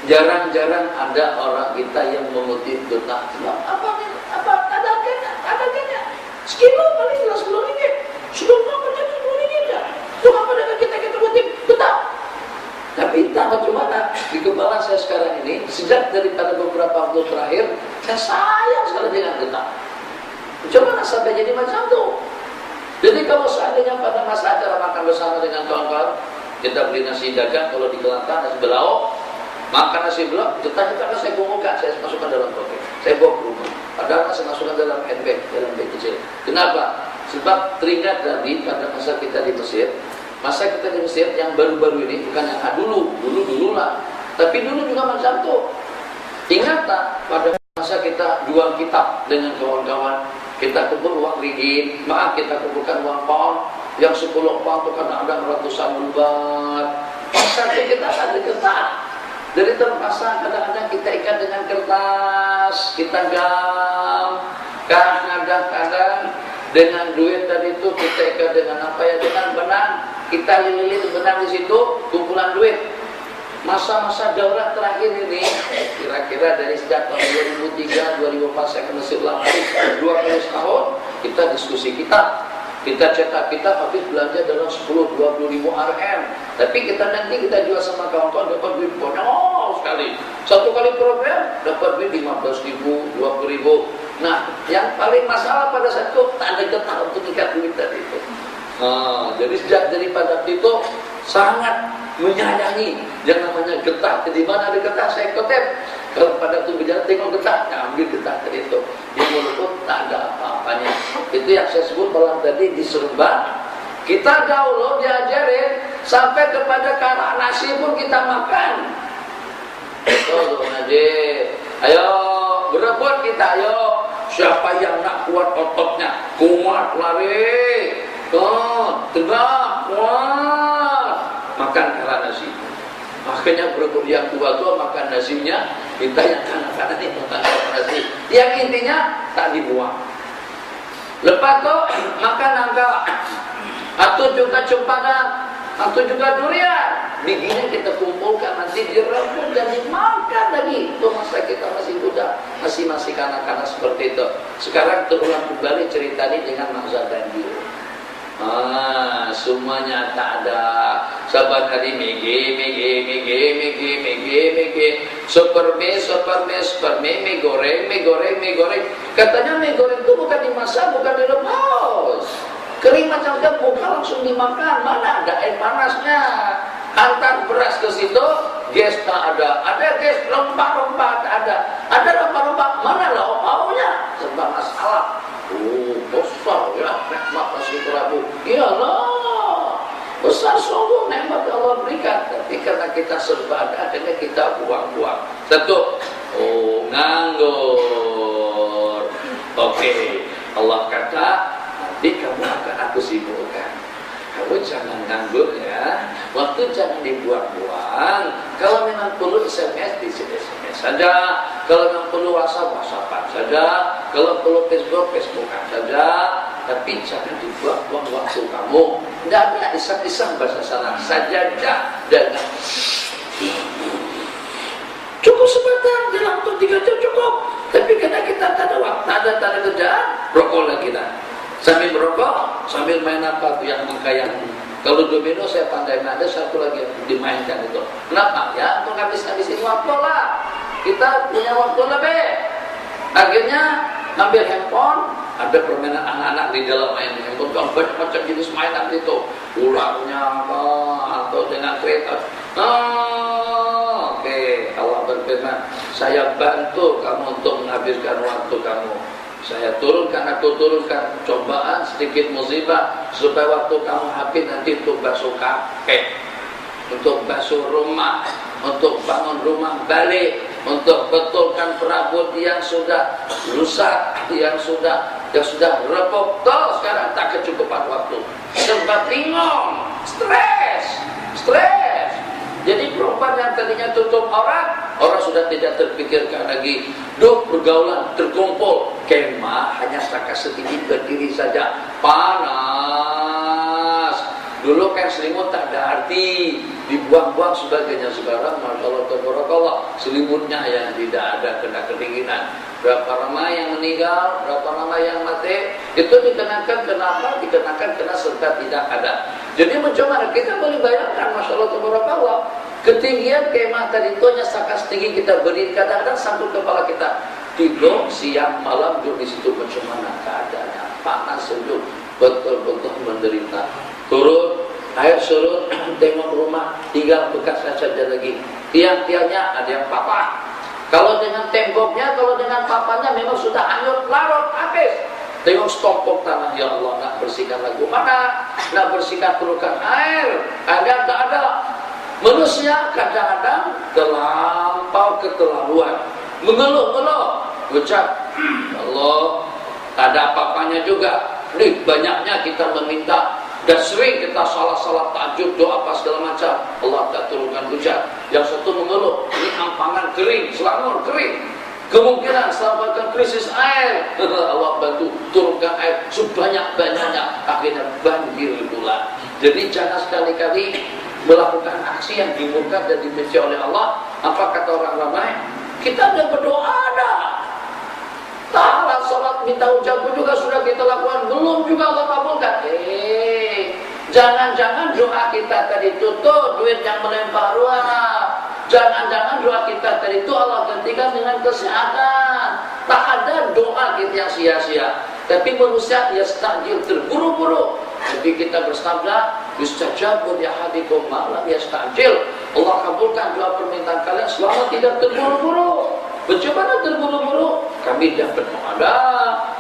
Jarang-jarang ada orang kita yang mengutip getah. Apa ada harganya? Sekilo paling jelas 10 ringgit. Sudah berapa 10 ringgit ya? Itu apa dengan kita kutip getah? Tapi entah bagaimana di kepala saya sekarang ini, sejak daripada beberapa waktu terakhir, saya sayang sekali dengan getah. Coba sampai jadi macam itu. Jadi kalau seandainya pada masa acara makan bersama dengan kawan-kawan, kita beli nasi dagang, kalau di Kelantan nasi belau, makan nasi belau, getah-getah saya kumpulkan, saya masukkan dalam poket, saya bawa ke rumah. Padahal saya masukkan dalam handbag, dalam bag kecil. Kenapa? Sebab teringat tadi pada masa kita di Mesir. Masa kita di Mesir yang baru-baru ini, bukan yang dulu lah. Tapi dulu juga macam itu. Ingat tak pada masa kita jual kitab dengan kawan-kawan, kita kumpul uang ringgit, kita kumpulkan uang pound, yang 10 pound itu kadang-kadang ratusan lembar. Masa kita ada kertas. Dari terpasang kadang-kadang kita ikat dengan kertas, kita gam, kadang-kadang dengan duit tadi itu kita ikat dengan apa ya, dengan benang. Kita lilit benang di situ, kumpulan duit. masa-masa daurat terakhir ini, kira-kira dari sejak tahun 2003, 2004 saya kena ulang lagi 12 tahun kita diskusi kita cetak kita habis belanja dalam 10-20 ribu RM, tapi kita jual sama kawan-kawan dapat duit banyak sekali. Satu kali program dapat duit 15 ribu, 20 ribu. Nah, yang paling masalah pada saat itu tak ada getah untuk ikat duit tadi itu. Jadi sejak daripada itu sangat menyayangi yang namanya getah. Di mana ada getah saya kutip. Kalau pada tuh berjalan tengok getah, ambil getah tadi itu. Yang walaupun tak ada apa-apanya. Itu yang saya sebut malam tadi di Seremban. Kita dahulu diajarin sampai kepada karak nasi pun kita makan. Tuh Najib, ayo berebut kita, ayo. Siapa yang nak kuat ototnya, kuat lari, tegak, kuat, makan karak nasi. Makanya berebut yang tua makan nasinya, kita yang kanak-kanak ini makan nasi. Yang intinya tak dibuang. Lepas tu makan nangka, atau juga cempedak, atau juga durian. Bijinya kita kumpulkan, nanti direbut dan dimakan lagi. Itu masa kita masih muda, masih kanak-kanak seperti itu. Sekarang terulang kembali cerita ini dengan mazhab banjir. Semuanya tak ada. Saban hari mege, mie goreng. Katanya mie goreng itu bukan dimasak, bukan direbus. Kering macam-macam, bukan langsung dimakan. Mana ada air panasnya? Antar beras ke situ, gas tak ada. Ada gas rempah-rempah tak ada. Ada rempah-rempah, mana lauk-lauknya? Sebab masalah. Besar ya nikmat nasi kerabu. Iyalah, besar sungguh nikmat Allah berikan. Tapi karena kita serba ada, akhirnya kita buang-buang. Satu, nganggur. Oke, Allah kata, nanti kamu akan aku sibukkan. Kamu jangan nganggur ya. Waktu jangan dibuang-buang. Kalau memang perlu SMS, di SMS saja. Kalau memang perlu WhatsApp-WhatsAppan saja. Kalau perlu Facebook-Facebookan saja. Tapi jangan dibuang-buang waktu kamu. Tidak ada isang-isang bahasa sana saja dan cukup sebentar, dalam waktu 3 jam cukup. Tapi karena kita tak ada waktu, tak ada kerjaan, rokok lagi kita. Sambil merokok, sambil main apa yang mengkayang. Kalau domino saya pandai, ada satu lagi yang dimainkan itu. Kenapa? Ya untuk habis-habisin waktu lah. Kita punya waktu lebih. Akhirnya ngambil handphone, ada permainan anak-anak di dalam main handphone. Kan banyak macam jenis mainan itu. Ularnya apa, atau dengan kereta. Oke, Allah berfirman, saya bantu kamu untuk menghabiskan waktu kamu. Saya turunkan cobaan, sedikit musibah, supaya waktu kamu habis nanti untuk basuh kakek, untuk basuh rumah, untuk bangun rumah balik, untuk betulkan perabot yang sudah rusak, yang sudah repot. Toh sekarang tak kecukupan waktu, serba bingung, stres. Jadi perempuan yang tadinya tutup orang sudah tidak terpikirkan lagi. Pergaulan terkumpul, kemah hanya setakat sedikit berdiri saja, panas. Dulu kan selimut tak ada arti, dibuang-buang sebagainya. Sekarang Masya Allah, tabarakallah, selimutnya yang tidak ada kena kedinginan. Berapa ramai yang meninggal, berapa ramai yang mati, itu dikenakan kenapa? Dikenakan karena serta tidak ada. Jadi mencoba kita boleh bayangkan, Masya Allah, tabarakallah, ketinggian kemah tadi itu hanya setakat setinggi kita berdiri, kadang-kadang sangkut kepala kita. Tidur siang malam duduk di situ, macam mana keadaannya, panas sejuk, betul-betul menderita. Turun, air surut, tengok rumah, tinggal bekas saja lagi. Tiang-tiangnya ada yang patah. Kalau dengan temboknya, kalau dengan papannya memang sudah hanyut, larut, habis. Tengok stompok tanah, ya Allah, nak bersihkan lagu mana? Nak bersihkan perlukan air, agar tak ada. Manusia kadang-kadang terlampau keterlaluan, mengeluh-ngeluh, ucap, Allah, tak ada apa-apanya juga. Nih banyaknya kita meminta, dan sering kita salah-salah tahajud, doa apa segala macam, Allah tak turunkan hujan. Yang satu mengeluh, ini ampangan kering, Selangor kering, kemungkinan selamatkan krisis air. Allah bantu turunkan air sebanyak-banyaknya, akhirnya banjir pula. Jadi jangan sekali-kali melakukan aksi yang dimurka dan dibenci oleh Allah. Apa kata orang ramai? Kita ada berdoa ada. Tahala sholat minta ucapku juga sudah kita lakukan, belum juga Allah kabulkan. Jangan-jangan doa kita tadi itu tuh duit yang melempar ruah. Jangan-jangan doa kita tadi itu Allah gantikan dengan kesehatan. Tak ada doa kita yang sia-sia. Tapi manusia yastajil, terburu-buru. Jadi kita bersabda, yustajabu li ahadikum ma lam yastajil. Allah kabulkan doa permintaan kalian selama tidak terburu-buru. Bagaimana terburu-buru? Kami dah berdoa,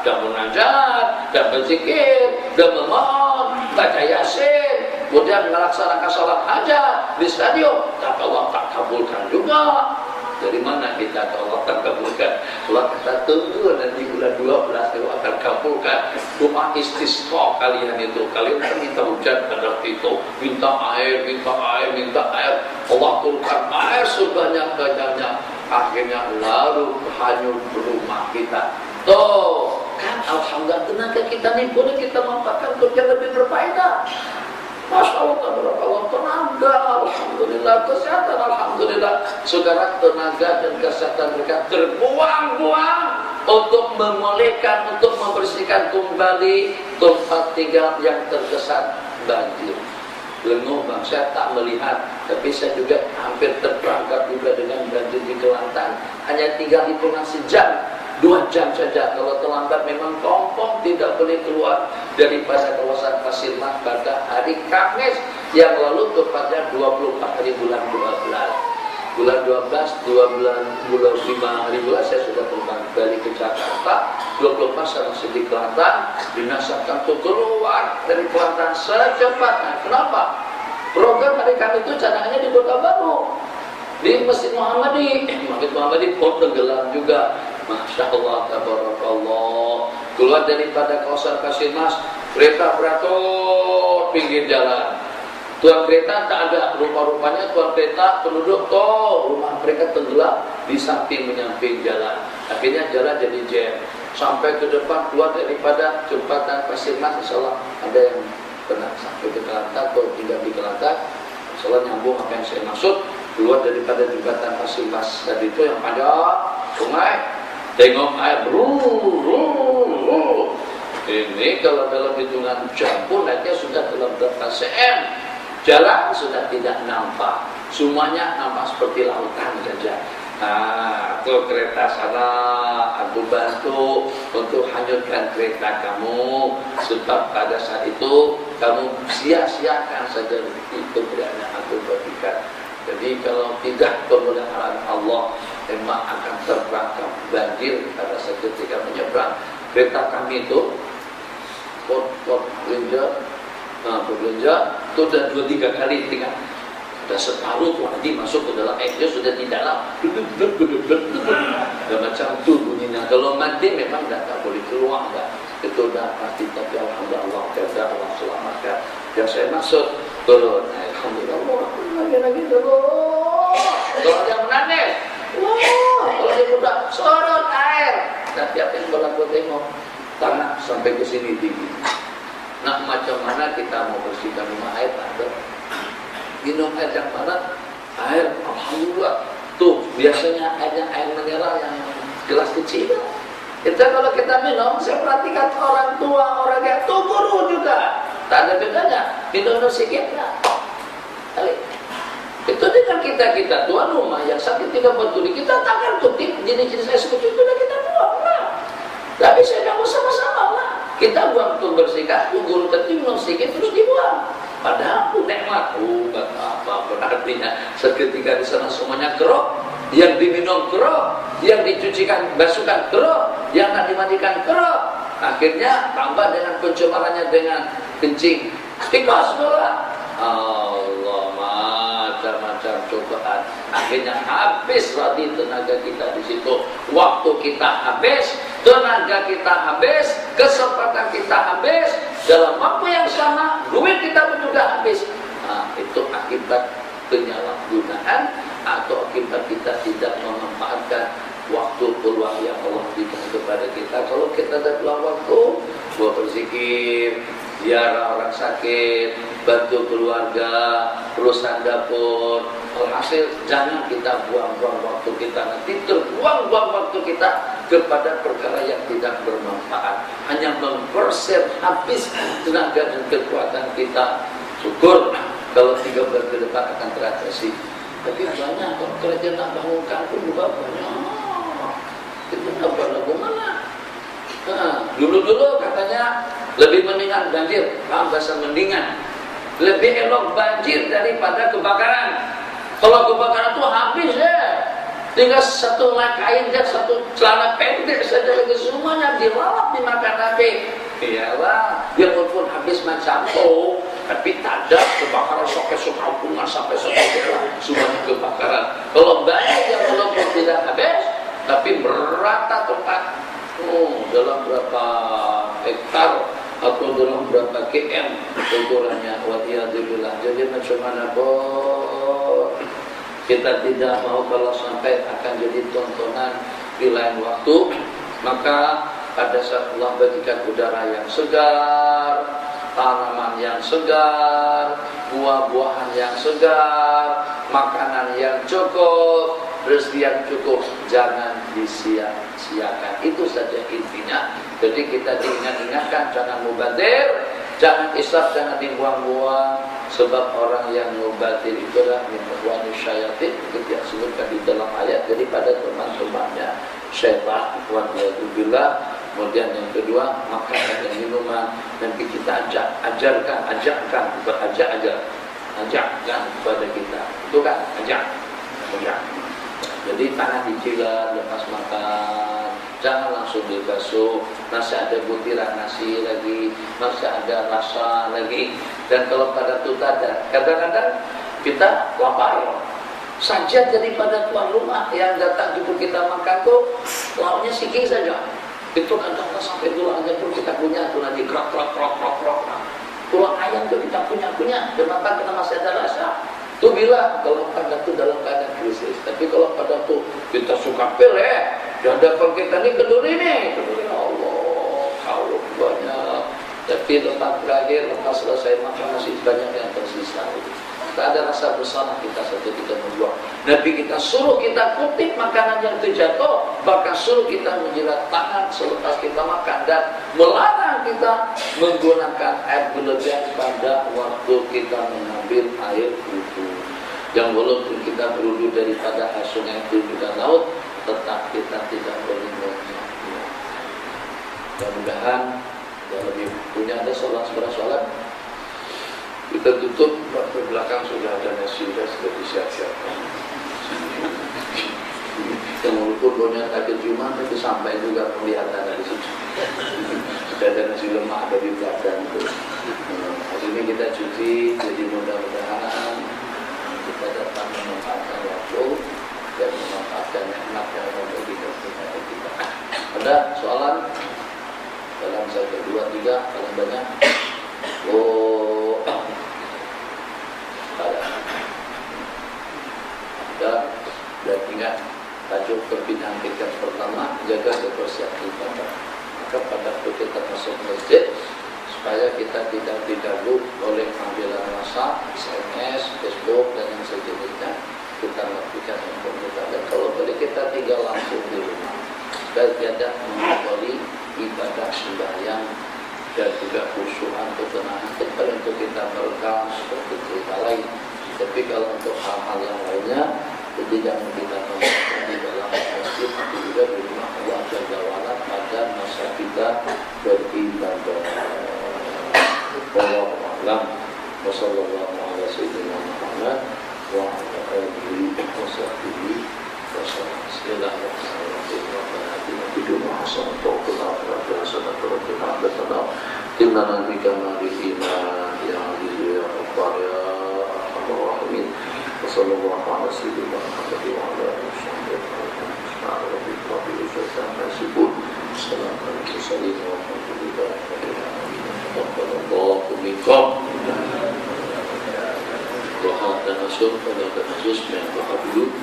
dah munajat, dah berzikir, dah memohon, baca yasin, kemudian melaksanakan salat hajat di stadion, tapi Allah tak kabulkan juga. Dari mana kita kalau Allah tak kabulkan? Allah kata tunggu nanti bulan 12 Allah akan kabulkan. Doa istisqa kalian itu, kalian kan minta hujan pada itu, minta air, minta air, minta air. Allah turunkan air sebanyak-banyaknya. Akhirnya lalu hanyut rumah kita. Tuh, kan alhamdulillah tenaga kita nih boleh kita manfaatkan untuk yang lebih berfaedah. Masya Allah, tenaga, alhamdulillah, kesehatan, alhamdulillah. Sekarang tenaga dan kesehatan mereka terbuang-buang untuk memulihkan, untuk membersihkan kembali tempat tinggal yang terkesan banjir. Lenguh bang, saya tak melihat, tapi saya juga hampir terperangkap juga dengan banjir di Kelantan. Hanya tinggal hitungan sejam, 2 jam saja. Kalau terlambat memang kompong tidak boleh keluar daripada kawasan Pasir Mas pada hari Kamis yang lalu, tepatnya 24 hari bulan 12. Bulan 12, 5 hari bulan saya sudah terbang balik ke Jakarta. 24 saya masih di Kelantan, dinasihatkan untuk keluar dari Kelantan secepatnya. Kenapa? Program hari kami itu cadangannya di Kota Baru, di Masjid Muhammadi. Masjid Muhammadi pun tenggelam juga. Masya Allah, tabarakallah. Keluar daripada kawasan Pasir Mas, kereta beratur pinggir jalan. Tuan kereta tak ada, rupa-rupanya tuan kereta penduduk rumah mereka tenggelam di samping menyamping jalan. Akhirnya jalan jadi jam. Sampai ke depan keluar daripada jembatan Pasir Mas, insyaallah ada yang pernah sampai ke Kelantan atau tinggal di Kelantan, insyaallah nyambung apa yang saya maksud. Keluar daripada jembatan Pasir Mas tadi itu yang ada sungai, tengok air ini kalau dalam hitungan jam pun naiknya sudah dalam berapa cm. Jalan sudah tidak nampak, semuanya nampak seperti lautan saja. Nah, tuh kereta sana, aku bantu untuk hanyutkan kereta kamu, sebab pada saat itu kamu sia-siakan saja itu berada aku berikan. Jadi kalau tidak pemeliharaan Allah, memang akan terperangkap banjir pada saat ketika menyeberang. Kereta kami itu Port Ranger, berbelanja itu sudah 2-3 kali tinggal, sudah separuh tuh nanti masuk ke dalam air, dia sudah di dalam, dan macam itu bunyinya. Kalau mati memang tak boleh keluar, itu dah pasti. Tapi alhamdulillah Allah jaga, Allah selamatkan. Yang saya maksud turun, alhamdulillah lagi turun. Kalau dia menangis, kalau dia mudah sorot air, nanti apa yang berlaku tengok tanah sampai ke sini tinggi. Nah, macam mana kita mau bersihkan rumah air? Ada minum air yang mana? Air, alhamdulillah. Tuh, biasanya air mineral yang gelas kecil. Kalau kita minum, saya perhatikan orang tua, orang yang tua guru juga. Tak ada bedanya. Minum sedikit lah. Itu dengan kita tuan rumah yang sakit tidak berduri, kita takkan kutip jenis-jenis air seperti itu dan kita buang lah. Tapi saya tidak sama-sama lah. Kita buang untuk bersihkan, guru tadi minum sedikit terus dibuang. Padahal itu nikmat. Apa berartinya? Seketika di sana semuanya keruh, yang diminum keruh, yang dicucikan basuhkan keruh, yang nak dimandikan keruh. Akhirnya tambah dengan pencemarannya dengan kencing, tikus pula. Allah, macam-macam cobaan. Akhirnya habis lagi tenaga kita di situ. Waktu kita habis, tenaga kita habis, kesempatan kita habis. Dalam waktu yang sama, duit kita pun juga habis. Nah, itu akibat penyalahgunaan atau akibat kita tidak memanfaatkan waktu peluang yang Allah berikan kepada kita. Kalau kita ada peluang waktu, buat berzikir, ziarah orang sakit, bantu keluarga, urusan dapur. Hasil jangan kita buang-buang waktu kita, nanti terbuang-buang waktu kita kepada perkara yang tidak bermanfaat, hanya memperser habis tenaga dan kekuatan kita. Syukur kalau 3 bulan ke depan akan teratasi, tapi banyak kerja nak bangun kampung juga banyak. Itu apa mana? Dulu katanya lebih mendingan banjir, bahasa mendingan, lebih elok banjir daripada kebakaran. Kalau kebakaran itu habis ya, tinggal satu helai kain dan satu celana pendek saja lagi semuanya dilalap dimakan api. Iyalah, dia pun habis macam itu, tapi tak ada kebakaran sampai sekampungan sampai sekolah semuanya kebakaran. Kalau banyak yang walaupun tidak habis, tapi merata tempat. Dalam berapa hektar atau dalam berapa km ukurannya, waliyadzubillah. Jadi macam mana kita tidak mau kalau sampai akan jadi tontonan di lain waktu, maka pada saat Allah berikan udara yang segar, tanaman yang segar, buah-buahan yang segar, makanan yang cukup, rezeki yang cukup, jangan disia-siakan. Itu saja intinya. Jadi kita diingatkan jangan mubazir, jangan israf, jangan dibuang-buang. Sebab orang yang mubadir itu adalah min ikhwani syayatin, itu yang disebutkan di dalam ayat, daripada teman-temannya syaitan. Waliyadzubillah. Kemudian yang kedua, makanan dan minuman nanti kita ajarkan kepada kita. Itu kan ajak. Jadi tangan dicilat lepas makan, jangan langsung dibasuh, masih ada butiran nasi lagi, masih ada rasa lagi. Dan kalau pada itu ada, kadang-kadang kita lapar saja daripada tuan rumah yang datang jemput kita makan tuh lauknya sikit saja. Itu kadang-kadang sampai tulangnya pun kita punya, tuh nanti krok. Tulang ayam tuh kita punya, kenapa? Karena masih ada rasa. Itu bila kalau pada itu dalam keadaan krisis. Tapi kalau pada itu kita suka pilih, dan dapat kita ini keduri Allah, kalau banyak. Tapi lepas berakhir, lepas selesai makan masih banyak yang tersisa. Tak ada rasa bersalah kita satu kita membuang. Nabi kita suruh kita kutip makanan yang terjatuh, bahkan suruh kita menjilat tangan selepas kita makan, dan melarang kita menggunakan air berlebihan pada waktu kita mengambil air wudu. Yang walaupun kita berwudu daripada air sungai itu juga laut, tetap kita tidak boleh mengulangi. Mudah-mudahan yang lebih punya ada sholat. Kita tutup, waktu belakang sudah ada nasi, sudah disiap-siapkan. Yang walaupun punya takut cuma, tapi sampai juga kelihatan dari situ. Sudah ada nasi lemak ada di belakang itu. Hari ini kita cuci, jadi mudah-mudahan kita dapat memanfaatkan waktu dan memanfaatkan nikmat yang Allah berikan kepada kita. Ada soalan? Dalam 1, 2, 3, paling banyak. Dan ingat tajuk perbincangan kita pertama, jaga kebersihan ibadah. Maka pada waktu kita masuk masjid, supaya kita tidak diganggu oleh panggilan massa, SMS, Facebook dan yang sejenisnya, kita melakukan handphone kita. Dan kalau boleh kita tinggal langsung di rumah, supaya tidak mengotori ibadah sembahyang dan juga khusyuan ketenangan. Kalau untuk kita merekam seperti cerita lain, tapi kalau untuk hal-hal yang lainnya, jadi jangan kita melakukan di dalam masjid, tapi juga di rumah Allah Jalla wa'ala pada masa kita beribadah. Wallahu a'lam. Wassallallahu ala sayyidina Muhammad wa ala alihi wa sahbihi wa sallam. Bismillahirrahmanirrahim. Rabbana atina fid dunya hasanah wa qina adzaban hasanah wa qina adzaban. Inna nabika marihina ya aziz ya ghaffar ya arhamar rahimin. Wassallallahu ala sayyidina Muhammad wa ala alihi wa sahbihi wa sallam. Assalamualaikum warahmatullahi wabarakatuh. Minkum doa dan nasur pada kasus yang doa dulu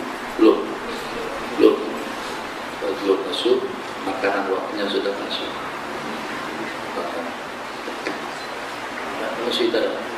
belum masuk, makanan waktunya sudah masuk. consider